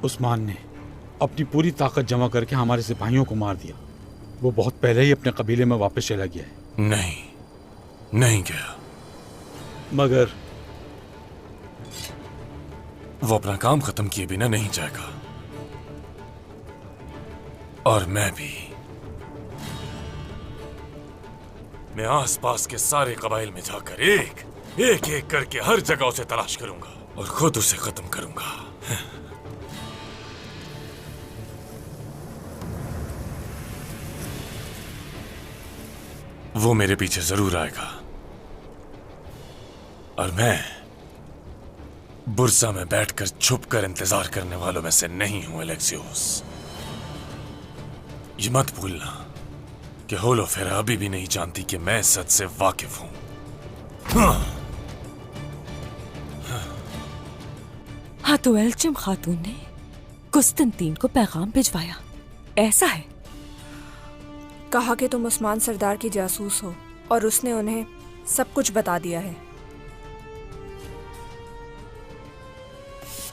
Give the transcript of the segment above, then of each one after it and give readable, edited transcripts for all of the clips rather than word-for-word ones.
उस्मान ने अपनी पूरी ताकत जमा करके हमारे सिपाहियों को मार दिया। वो बहुत पहले ही अपने कबीले में वापस चला गया है। नहीं गया, मगर वो अपना काम खत्म किए बिना नहीं जाएगा। और मैं भी। मैं आसपास के सारे कबाइल में जाकर एक एक करके हर जगह उसे तलाश करूंगा और खुद उसे खत्म करूंगा। वो मेरे पीछे जरूर आएगा और मैं बुर्सा में बैठकर छुपकर इंतजार करने वालों में से नहीं हूं एलेक्सियोस। ये मत भूलना कि होलोफेरा अभी भी नहीं जानती कि मैं सच से वाकिफ हूं। हाँ, तो एल्चिम खातून ने कुस्तंतीन को पैगाम भिजवाया, ऐसा है? कहा कि तुम उस्मान सरदार की जासूस हो और उसने उन्हें सब कुछ बता दिया है।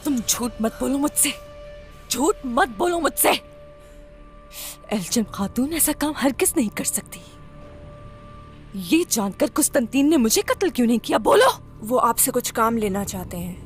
तुम झूठ मत बोलो मुझसे, झूठ मत बोलो मुझसे। एल्चिम खातून ऐसा काम हरगिज़ नहीं कर सकती। ये जानकर कुस्तंतीन ने मुझे कत्ल क्यों नहीं किया, बोलो। वो आपसे कुछ काम लेना चाहते हैं।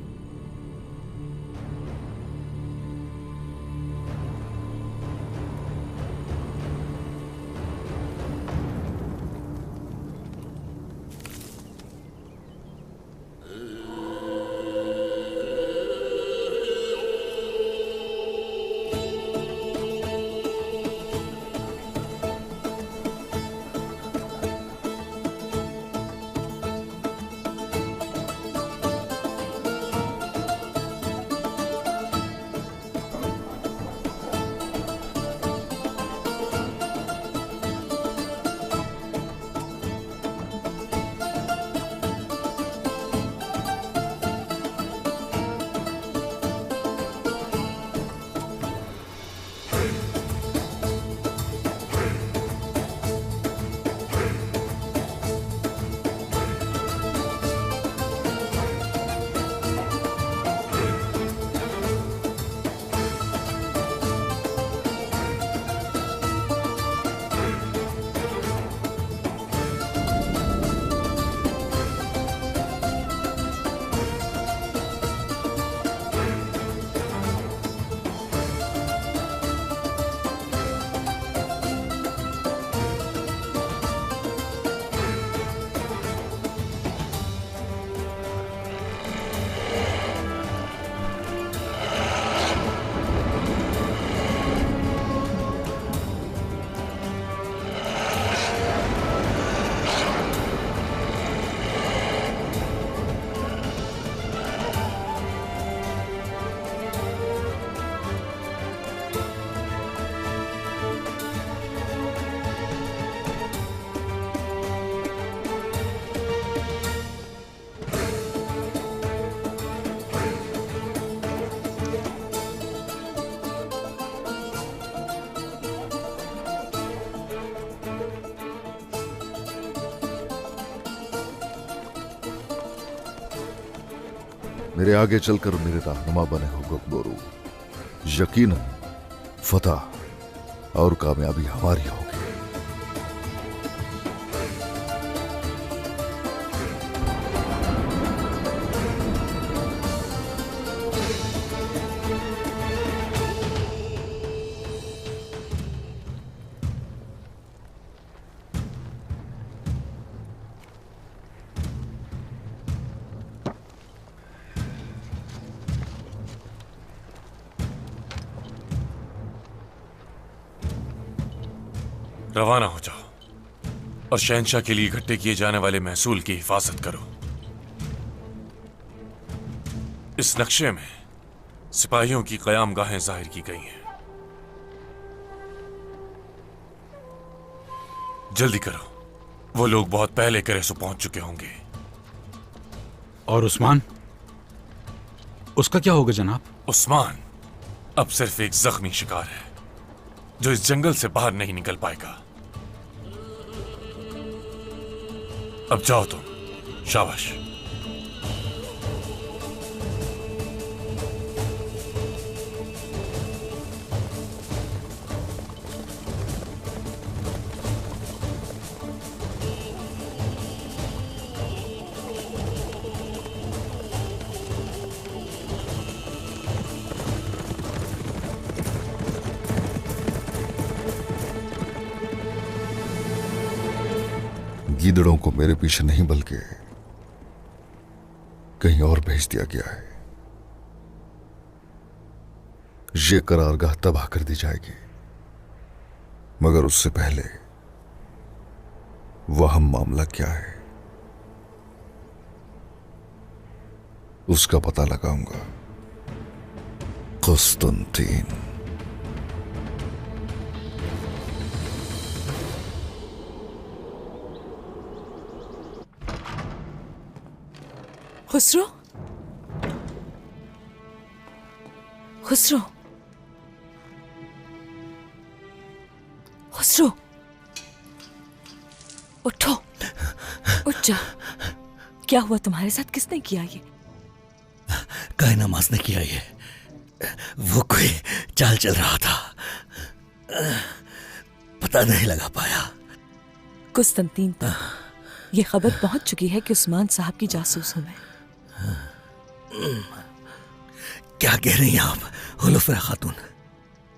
मेरे आगे चलकर मेरे रहनुमा बने हो गुकबोरू। यकीनन फतह और कामयाबी हमारी होगी। रवाना हो जाओ और शहंशाह के लिए इकट्ठे किए जाने वाले महसूल की हिफाजत करो। इस नक्शे में सिपाहियों की कयामगाहें जाहिर की गई हैं। जल्दी करो, वो लोग बहुत पहले करेसो पहुंच चुके होंगे। और उस्मान, उसका क्या होगा जनाब? उस्मान अब सिर्फ एक जख्मी शिकार है जो इस जंगल से बाहर नहीं निकल पाएगा। अब जाओ तुम, शाबाश। गीदड़ों को मेरे पीछे नहीं बल्कि कहीं और भेज दिया गया है। ये करारगाह तबाह कर दी जाएगी, मगर उससे पहले वह मामला क्या है उसका पता लगाऊंगा। कुस्तुनतीन। खुसरो, खुसरो, खुसरो, उठो, उठ जा। क्या हुआ तुम्हारे साथ? किसने किया ये? काहे नमाज ने किया ये। वो कोई चाल चल रहा था, पता नहीं लगा पाया। कुस्तंतीन तक ये खबर पहुंच चुकी है कि उस्मान साहब की जासूस हूं मैं। क्या कह रही हैं आप हुलफरा खातून?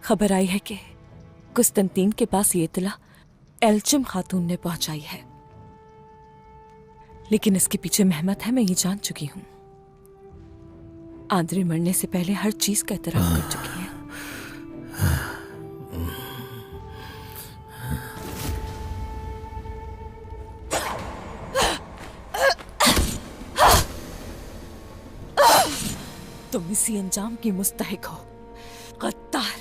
खबर आई है कि कुस्तंतीन के पास ये इत्तला एल्चिम खातून ने पहुंचाई है, लेकिन इसके पीछे मेहमत है मैं ये जान चुकी हूं। आंद्रे मरने से पहले हर चीज का एतराफ कर चुकी है। तुम इसी अंजाम की मुस्तहिक हो, गद्दार।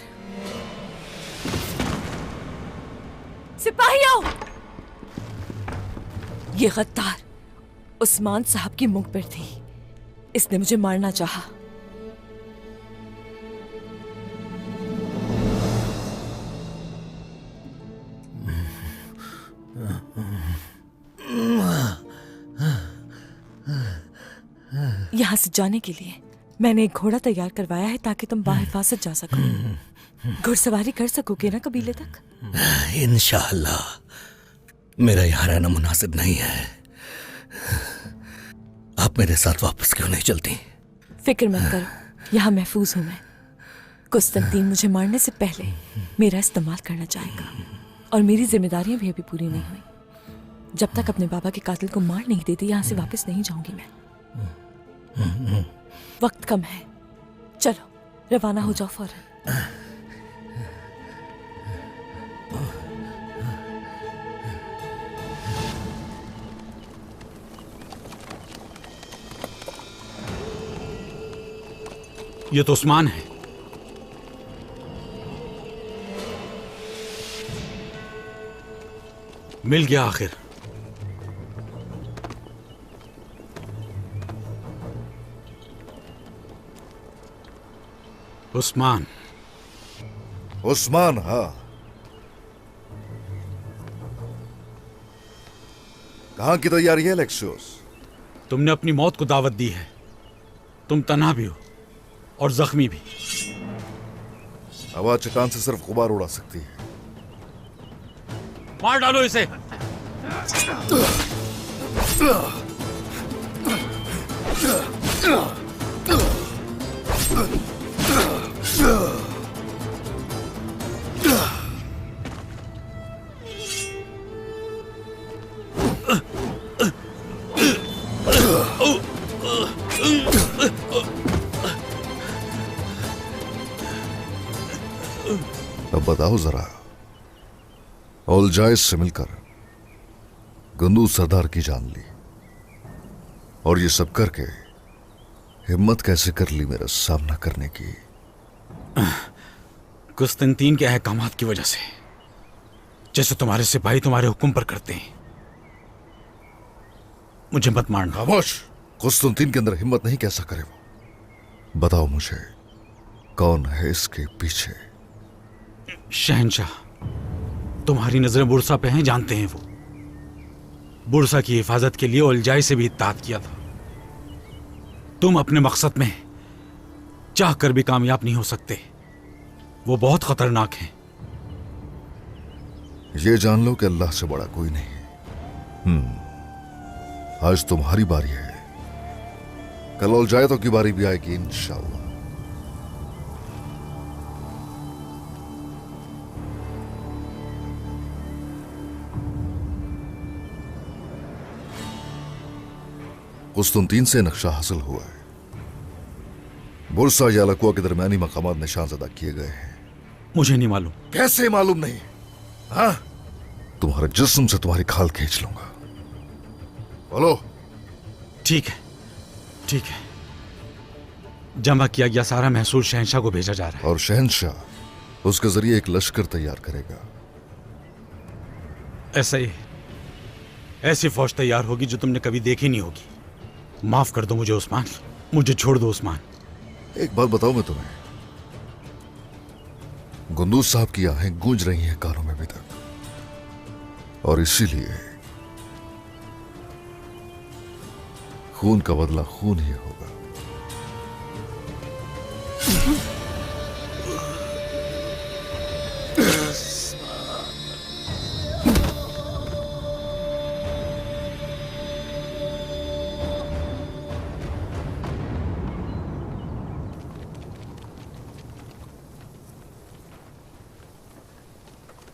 सिपाहियों! ये गद्दार उस्मान साहब की मुखबिर थी। इसने मुझे मारना चाहा। यहां से जाने के लिए मैंने एक घोड़ा तैयार करवाया है ताकि तुम बाहिफाजत जा सको। घुड़सवारी कर सकोगे ना कबीले तक? इंशाअल्लाह। मेरा यहाँ रहना मुनासिब नहीं है। आप मेरे साथ वापस क्यों नहीं चलती? फिक्र मत करो, यहाँ महफूज हूं मैं। कुस्तंतीन मुझे मारने से पहले मेरा इस्तेमाल करना चाहेगा, और मेरी जिम्मेदारियां भी अभी पूरी नहीं हुई। जब तक अपने बाबा के कातिल को मार नहीं देती यहाँ से वापस नहीं जाऊंगी मैं। वक्त कम है, चलो रवाना हो जाओ फौरन। ये तो उस्मान है। मिल गया आखिर। उस्मान। उस्मान, हाँ। कहां की तैयारी है लेक्सियोस? तुमने अपनी मौत को दावत दी है। तुम तन्हा भी हो और जख्मी भी। हवा चट्टान से सिर्फ गुबार उड़ा सकती है। मार डालो इसे। अब बताओ जरा, औलजाइज से मिलकर गंदू सरदार की जान ली, और ये सब करके हिम्मत कैसे कर ली मेरा सामना करने की? कुस्तंतीन के अहकामात की वजह से, जैसे तुम्हारे सिपाही तुम्हारे हुक्म पर करते हैं। मुझे मत मारना। खामोश। कुस्तुनतीन के अंदर हिम्मत नहीं कैसा करे वो? बताओ मुझे, कौन है इसके पीछे? शहंशाह, तुम्हारी नजरें बुरसा पे हैं, जानते हैं वो। बुरसा की हिफाजत के लिए उलजाई से भी इत्ताद किया था। तुम अपने मकसद में चाह कर भी कामयाब नहीं हो सकते। वो बहुत खतरनाक हैं। ये जान लो कि अल्लाह से बड़ा कोई नहीं। आज तुम्हारी बारी है, कल उलजायतों की बारी भी आएगी इंशाअल्लाह। कुस्तुनतीन से नक्शा हासिल हुआ है। बुरसा या लकुआ के दरमियानी मकामात निशानजदा किए गए हैं। मुझे नहीं मालूम। कैसे मालूम नहीं? हाँ, तुम्हारे जिस्म से तुम्हारी खाल खींच लूंगा। बोलो। ठीक है, ठीक है। जमा किया गया सारा महसूल शहंशाह को भेजा जा रहा है। और शहंशाह उसके जरिए एक लश्कर तैयार करेगा। ऐसा ही, ऐसी फौज तैयार होगी जो तुमने कभी देखी नहीं होगी। माफ कर दो मुझे उस्मान, मुझे छोड़ दो उस्मान। एक बात बताऊं मैं तुम्हें, गुंदूज साहब की आहें गूंज रही हैं कानों में अभी तक, और इसीलिए खून का बदला खून ही होगा।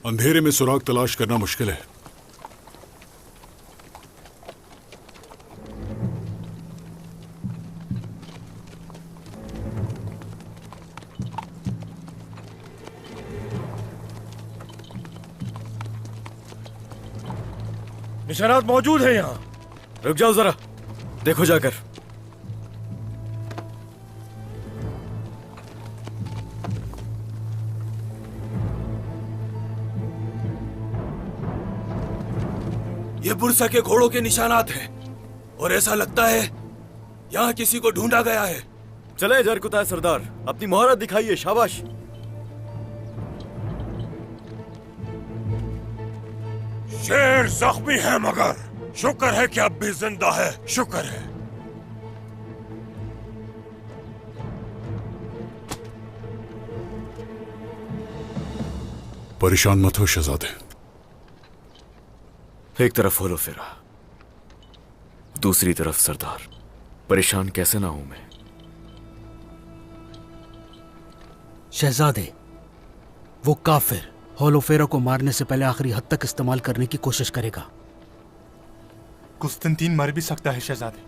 अंधेरे में सुराग तलाश करना मुश्किल है। निशानात मौजूद है यहाँ। रुक जाओ जरा, देखो जाकर। ये बुरसा के घोड़ों के निशानात हैं और ऐसा लगता है यहाँ किसी को ढूंढा गया है। चले जरकुता सरदार, अपनी मोहरत दिखाइए। शाबाश। शेर जख्मी है मगर शुक्र है कि अब भी जिंदा है, शुक्र है। परेशान मत हो शहजादे। एक तरफ होलो फेरा, दूसरी तरफ सरदार। परेशान कैसे ना हूं मैं। शहजादे, वो काफिर होलोफेरा को मारने से पहले आखिरी हद तक इस्तेमाल करने की कोशिश करेगा। कुस्तुनतीन मर भी सकता है शहजादे।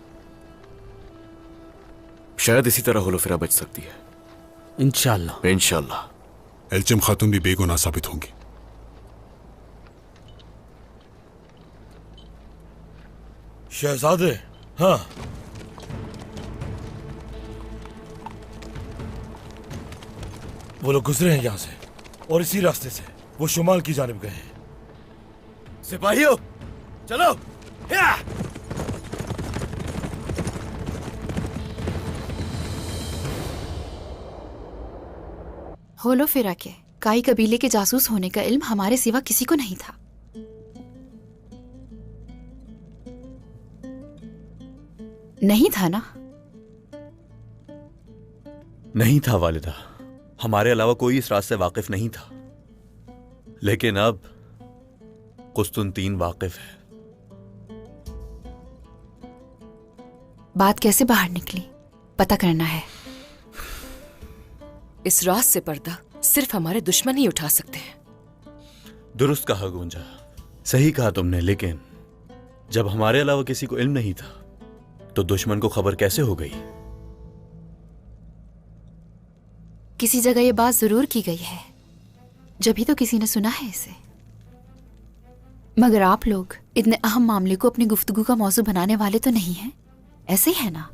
शायद इसी तरह होलोफेरा बच सकती है। इंशाल्लाह। इंशाल्लाह। एल्चिम खातून भी बेगुनाह साबित होंगी। शहजादे, हाँ, वो लोग गुजरे हैं यहां से और इसी रास्ते से वो शुमाल की जानिब गए हैं। सिपाहियों, चलो। होलोफेरा के काई कबीले के जासूस होने का इल्म हमारे सिवा किसी को नहीं था। नहीं था ना? नहीं था वालिदा, हमारे अलावा कोई इस राज से वाकिफ नहीं था। लेकिन अब कुस्तुनतीन वाकिफ है। बात कैसे बाहर निकली, पता करना है। इस राज से पर्दा सिर्फ हमारे दुश्मन ही उठा सकते हैं। दुरुस्त कहा गुंजा, सही कहा तुमने। लेकिन जब हमारे अलावा किसी को इल्म नहीं था तो दुश्मन को खबर कैसे हो गई? किसी जगह ये बात जरूर की गई है, जभी तो किसी ने सुना है इसे। मगर आप लोग इतने अहम मामले को अपनी गुफ्तगू का मौजू बनाने वाले तो नहीं हैं, ऐसे ही है ना?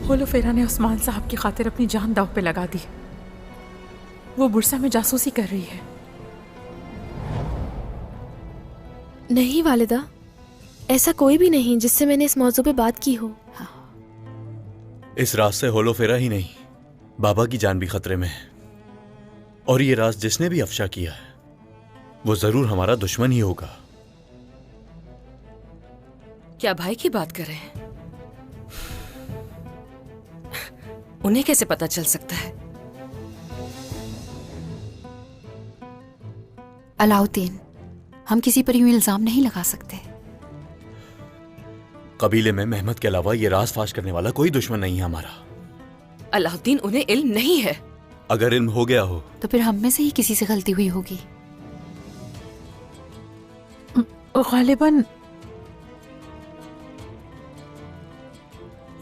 होलोफेरा ने उस्मान साहब की खातिर अपनी जान दांव पे लगा दी। वो बुरसा में जासूसी कर रही है। नहीं वालिदा, ऐसा कोई भी नहीं जिससे मैंने इस मौजू पे बात की हो। इस राज से होलोफेरा ही नहीं, बाबा की जान भी खतरे में है। और ये राज जिसने भी अफशा किया है वो जरूर हमारा दुश्मन ही होगा। क्या भाई की बात कर रहे हैं? उन्हें कैसे पता चल सकता है? अलाउद्दीन, हम किसी पर यूं इल्जाम नहीं लगा सकते। कबीले में मेहमद के अलावा ये राज फाश करने वाला कोई दुश्मन नहीं है हमारा। अलाउद्दीन, उन्हें इल्म नहीं है। अगर इल्म हो गया हो तो फिर हम में से ही किसी से गलती हुई होगी। गालिबन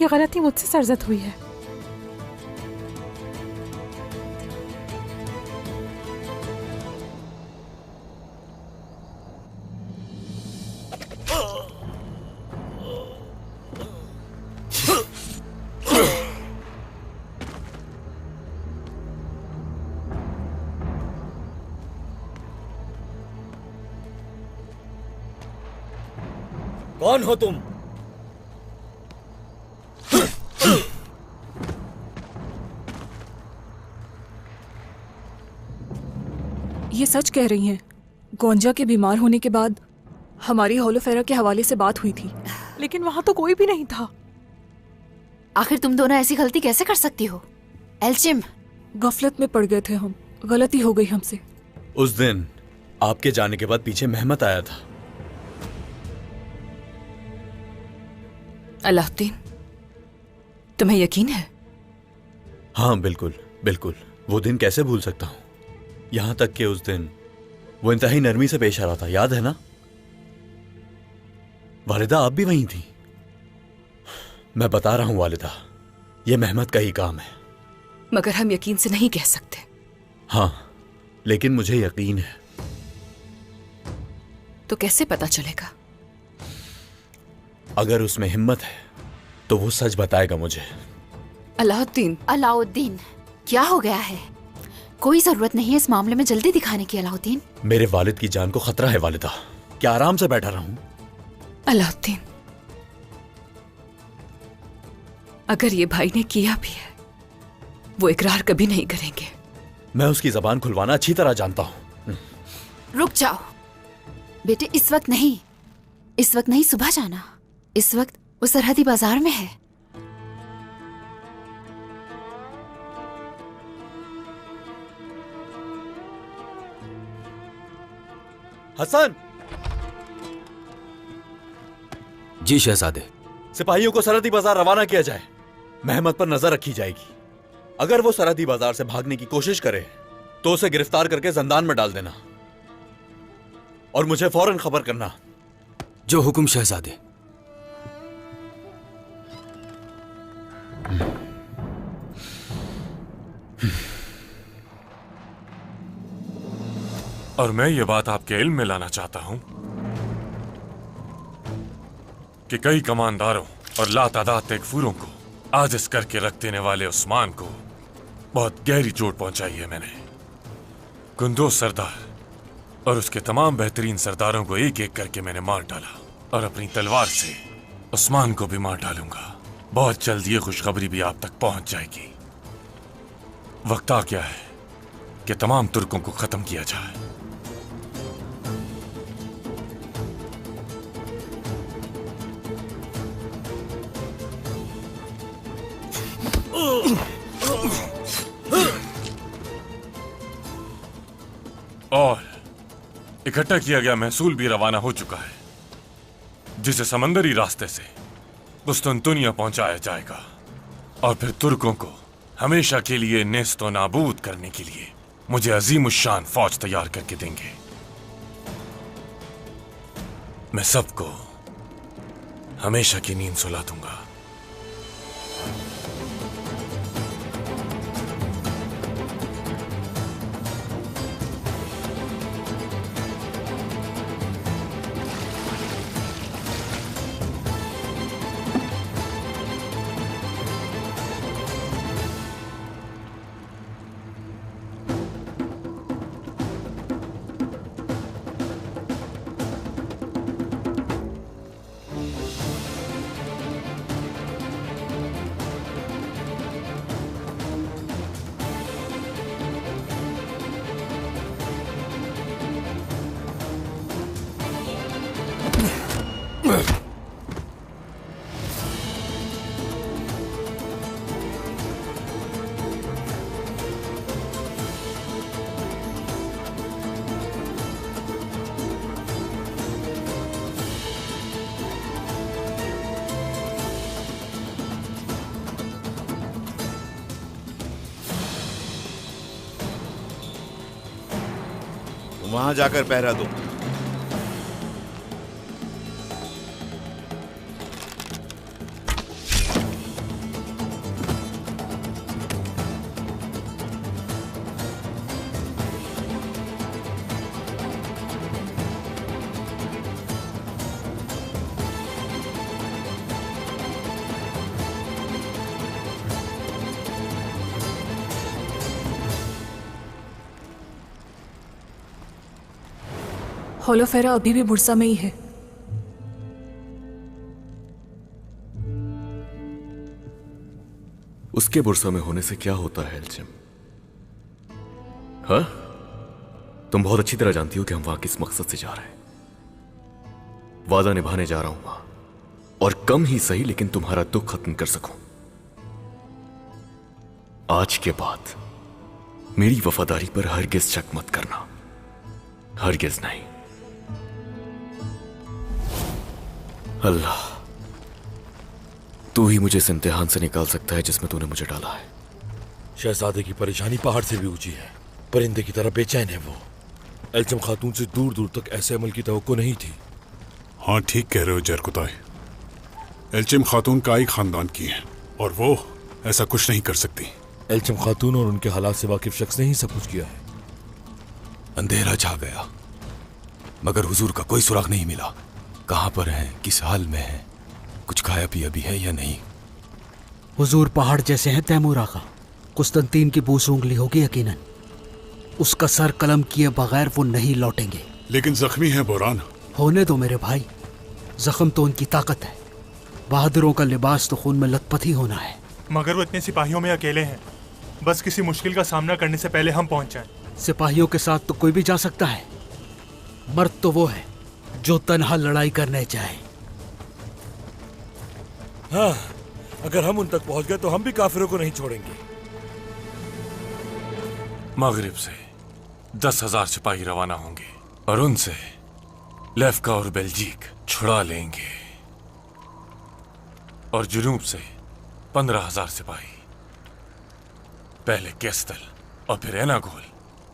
ये गलती मुझसे सरजद हुई है। कौन हो तुम? ये सच कह रही हैं। गोंजा के बीमार होने के बाद हमारी होलोफेरा के हवाले से बात हुई थी, लेकिन वहां तो कोई भी नहीं था। आखिर तुम दोनों ऐसी गलती कैसे कर सकती हो? एल्चिम, गफलत में पड़ गए थे हम, गलती हो गई हमसे। उस दिन आपके जाने के बाद पीछे मेहमत आया था। अलाउद्दीन, तुम्हें यकीन है? हाँ बिल्कुल बिल्कुल, वो दिन कैसे भूल सकता हूं। यहां तक कि उस दिन वो इंतहाई नरमी से पेश आ रहा था, याद है ना? वालिदा आप भी वहीं थी। मैं बता रहा हूं वालिदा, यह मेहमत का ही काम है। मगर हम यकीन से नहीं कह सकते। हाँ, लेकिन मुझे यकीन है। तो कैसे पता चलेगा? अगर उसमें हिम्मत है तो वो सच बताएगा मुझे। अलाउद्दीन, अलाउद्दीन, क्या हो गया है? कोई जरूरत नहीं है इस मामले में जल्दी दिखाने की अलाउद्दीन। मेरे वालिद की जान को खतरा है वालिदा, क्या आराम से बैठा रहूं? अलाउद्दीन, अगर ये भाई ने किया भी है, वो इकरार कभी नहीं करेंगे। मैं उसकी जबान खुलवाना अच्छी तरह जानता हूं। रुक जाओ बेटे, इस वक्त नहीं, इस वक्त नहीं, सुबह जाना। इस वक्त वो सरहदी बाजार में है। हसन! जी शहजादे। सिपाहियों को सरहदी बाजार रवाना किया जाए। मेहमत पर नजर रखी जाएगी। अगर वो सरहदी बाजार से भागने की कोशिश करे तो उसे गिरफ्तार करके जंदान में डाल देना और मुझे फौरन खबर करना। जो हुक्म शहजादे। और मैं ये बात आपके इल्म में लाना चाहता हूं कि कई कमांडारों और लातादाद तेगफूरों को आजिज करके रख देने वाले उस्मान को बहुत गहरी चोट पहुंचाई है मैंने। गुंदोज सरदार और उसके तमाम बेहतरीन सरदारों को एक एक करके मैंने मार डाला और अपनी तलवार से उस्मान को भी मार डालूंगा। बहुत जल्द ये खुशखबरी भी आप तक पहुंच जाएगी। वक्त आ गया है कि तमाम तुर्कों को खत्म किया जाए। और इकट्ठा किया गया महसूल भी रवाना हो चुका है, जिसे समंदरी रास्ते से कुस्तुनतुनिया पहुंचाया जाएगा और फिर तुर्कों को हमेशा के लिए नेस्तो नाबूद करने के लिए मुझे अजीमुशान फौज तैयार करके देंगे। मैं सबको हमेशा की नींद सुला दूंगा। वहां जाकर पहरा दो। होलोफेरा अभी भी बुरसा में ही है। उसके बुरसा में होने से क्या होता है एल्चिम? हाँ, तुम बहुत अच्छी तरह जानती हो कि हम वहां किस मकसद से जा रहे हैं। वादा निभाने जा रहा हूं वहां, और कम ही सही लेकिन तुम्हारा दुख खत्म कर सकूं। आज के बाद मेरी वफादारी पर हरगिज शक मत करना, हरगिज नहीं। अल्लाह, तू ही मुझे इस इम्तिहान से निकाल सकता है जिसमें तूने मुझे डाला है। शहजादे की परेशानी पहाड़ से भी ऊंची है, परिंदे की तरह बेचैन है वो। एल्चम खातून से दूर दूर तक ऐसे अमल की तवक्को नहीं थी। हाँ, ठीक कह रहे हो जरकुताई। एल्चिम खातून का ही खानदान की है और वो ऐसा कुछ नहीं कर सकती। एल्चम खातून और उनके हालात से वाकिफ शख्स ने ही सब कुछ किया है। अंधेरा छा गया, मगर हुजूर का कोई सुराग नहीं मिला। कहां पर हैं, किस हाल में हैं, कुछ खाया पिया भी है या नहीं? हुजूर पहाड़ जैसे हैं तैमूर आका। कुस्तंतीन की बूस उंगली होगी यकीनन। उसका सर कलम किए बगैर वो नहीं लौटेंगे। लेकिन जख्मी है बोरान। होने दो मेरे भाई, जख्म तो उनकी ताकत है। बहादुरों का लिबास तो खून में लथपथ ही होना है। मगर वो इतने सिपाहियों में अकेले हैं। बस किसी मुश्किल का सामना करने से पहले हम पहुंच जाएं। सिपाहियों के साथ तो कोई भी जा सकता है। मर्द तो वो है जो तन्हा लड़ाई करने जाए। हाँ, अगर हम उन तक पहुंच गए तो हम भी काफिरों को नहीं छोड़ेंगे। मगरिब से 10,000 सिपाही रवाना होंगे और उनसे लेफ्का और बेल्जिक छुड़ा लेंगे, और जुनूब से 15,000 सिपाही पहले केस्तल और फिर एनागोल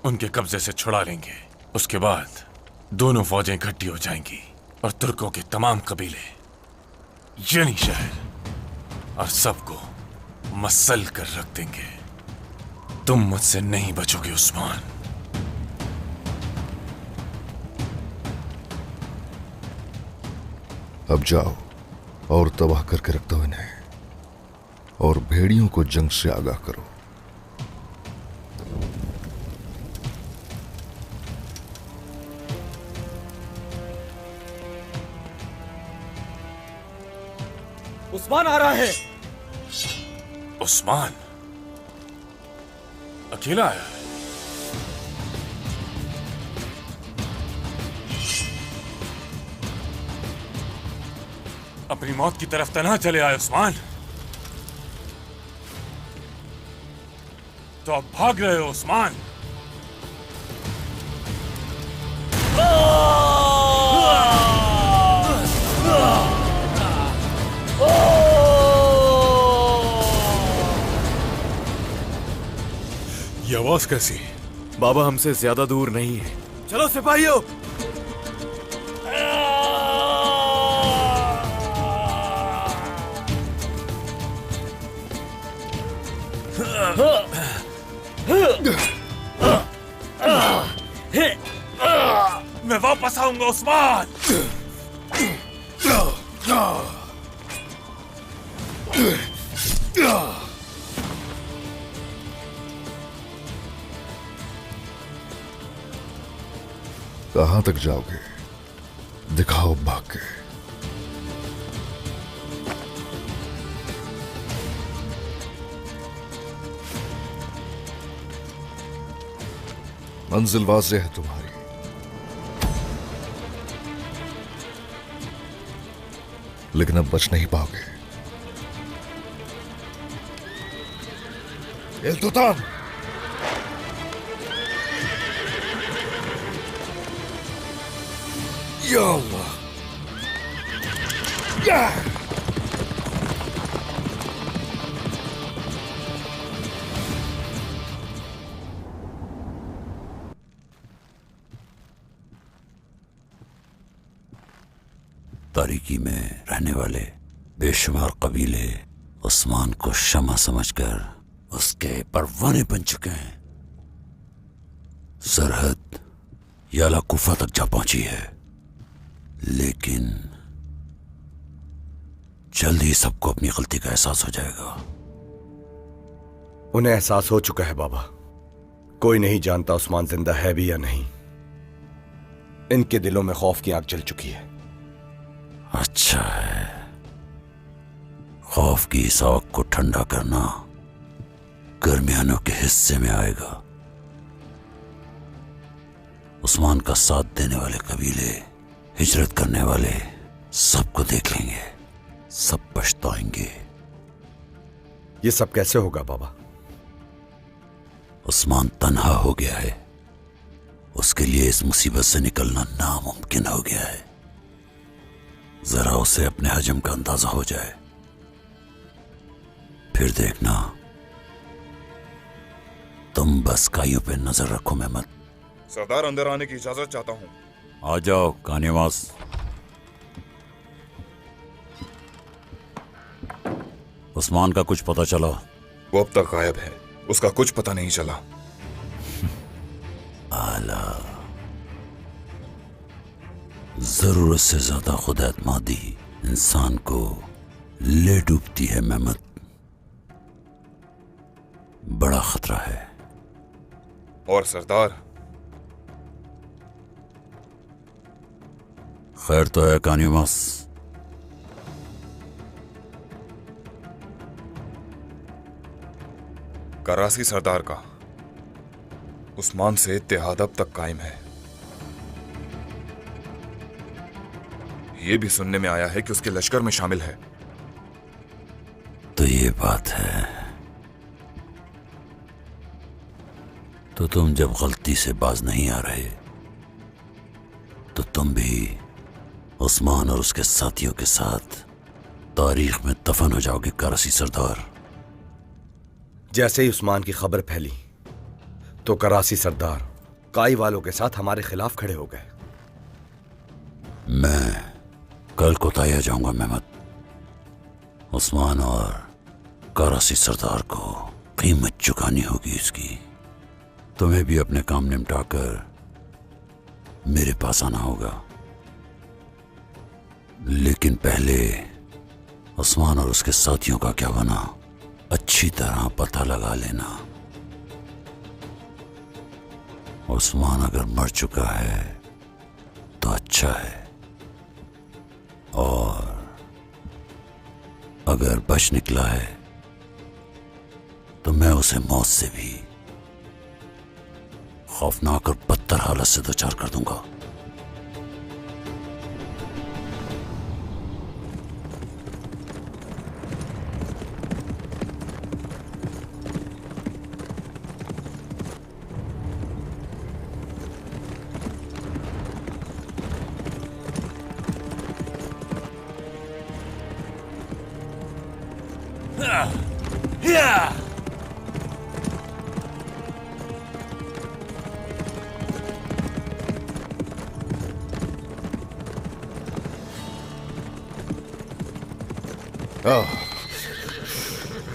उनके कब्जे से छुड़ा लेंगे। उसके बाद दोनों फौजें इकट्ठी हो जाएंगी और तुर्कों के तमाम कबीले यनी शहर और सबको मसल कर रख देंगे। तुम मुझसे नहीं बचोगे उस्मान। अब जाओ और तबाह करके रख दो इन्हें, और भेड़ियों को जंग से आगाह करो। उस्मान आ रहा है। उस्मान अकेला आया है? अपनी मौत की तरफ तन्हा चले आए उस्मान, तो अब भाग रहे हो उस्मान? ये आवाज कैसी? बाबा हमसे ज्यादा दूर नहीं है। चलो सिपाहियों। मैं वापस आऊंगा उस्मान। कहां तक जाओगे? दिखाओ भाग के। मंजिल वाज़ेह है तुम्हारी। लेकिन अब बच नहीं पाओगे। इल्तुतान, या अल्लाह, या तारीकी में रहने वाले बेशुमार कबीले उस्मान को शमा समझकर उसके परवाने बन चुके हैं। सरहद याला कुफा तक जा पहुंची है, लेकिन जल्द ही सबको अपनी गलती का एहसास हो जाएगा। उन्हें एहसास हो चुका है बाबा। कोई नहीं जानता उस्मान जिंदा है भी या नहीं। इनके दिलों में खौफ की आग जल चुकी है। अच्छा है, खौफ की इस आग को ठंडा करना गर्मियानों के हिस्से में आएगा। उस्मान का साथ देने वाले कबीले, हिजरत करने वाले सबको देख लेंगे, सब पछताएंगे। ये सब कैसे होगा बाबा? उस्मान तन्हा हो गया है, उसके लिए इस मुसीबत से निकलना नामुमकिन हो गया है। जरा उसे अपने हजम का अंदाजा हो जाए, फिर देखना। तुम बस काइयों पे नजर रखो मेहमद। सरदार, अंदर आने की इजाजत चाहता हूं। आ जाओ कानिवास। उस्मान का कुछ पता चला? वो अब तक गायब है, उसका कुछ पता नहीं चला। आला, जरूरत से ज्यादा खुद-एतमादी इंसान को ले डूबती है मेहमद। बड़ा खतरा है। और सरदार? खैर तो है कानिवास। करासी सरदार का उस्मान से इत्तेहाद अब तक कायम है। यह भी सुनने में आया है कि उसके लश्कर में शामिल है। तो ये बात है। तो तुम जब गलती से बाज नहीं आ रहे तो तुम भी उस्मान और उसके साथियों के साथ तारीख में दफन हो जाओगे करासी सरदार। जैसे ही उस्मान की खबर फैली तो करासी सरदार काई वालों के साथ हमारे खिलाफ खड़े हो गए। मैं कल को ताया जाऊंगा मेहमद। उस्मान और करासी सरदार को कीमत चुकानी होगी इसकी। तुम्हें भी अपने काम निपटाकर मेरे पास आना होगा, लेकिन पहले उस्मान और उसके साथियों का क्या बना अच्छी तरह पता लगा लेना। उस्मान अगर मर चुका है तो अच्छा है, और अगर बच निकला है तो मैं उसे मौत से भी खौफनाक और बदतर हालत से दो चार कर दूंगा।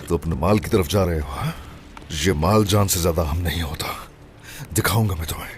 तो अपने माल की तरफ जा रहे हो? हाँ? ये माल जान से ज्यादा हम नहीं होता, दिखाऊंगा मैं तुम्हें।